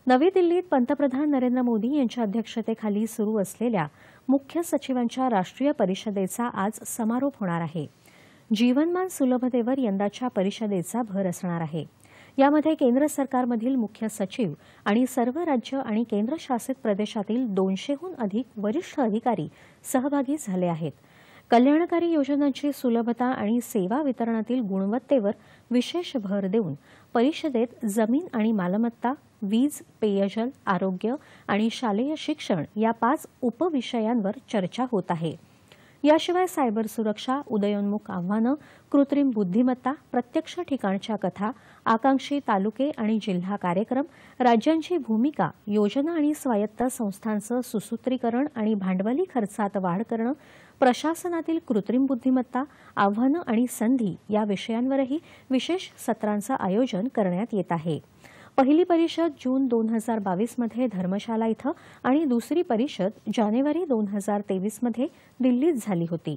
नवी दिल्लीत पंतप्रधान नरेंद्र मोदी यांच्या अध्यक्षतेखाली सुरू असलेल्या मुख्य सचिवांच्या राष्ट्रीय परिषदेचा आज समारोप होणार आहे। जीवनमान सुलभतेवर यंदाच्या परिषदेचा भर असणार आहे। यामध्ये केंद्र सरकारमधील मुख्य सचिव आणि सर्व राज्य आणि केंद्रशासित प्रदेशातील 200हून अधिक वरिष्ठ अधिकारी सहभागी झाले आहेत। कल्याणकारी योजनांची सुलभता आणि सेवा वितरणातील गुणवत्तेवर विशेष भर देऊन परिषदेत जमीन आणि मालमत्ता, वीज, पेयजल, आरोग्य आणि शालेय शिक्षण या 5 उपविषयांवर चर्चा होत आहे। याशिवाय सायबर सुरक्षा, उदयोन्मुख आव्हानं, कृत्रिम बुद्धिमत्ता, प्रत्यक्ष ठिकाणच्या कथा, आकांक्षी तालुके आणि जिल्हा कार्यक्रम, राज्यांची भूमिका, योजना आणि स्वायत्त संस्थांचं सुसूत्रीकरण आणि भांडवली खर्चात वाढ करणं, प्रशासनातील कृत्रिम बुद्धिमत्ता, आव्हानं आणि संधी या विषयांवरही विशेष सत्रांचं आयोजन करण्यात येत आहे। पहिली परिषद जून 2022 मध्ये धर्मशाला इथं आणि दुसरी परिषद जानेवारी 2023 मध्ये दिल्लीत झाली होती।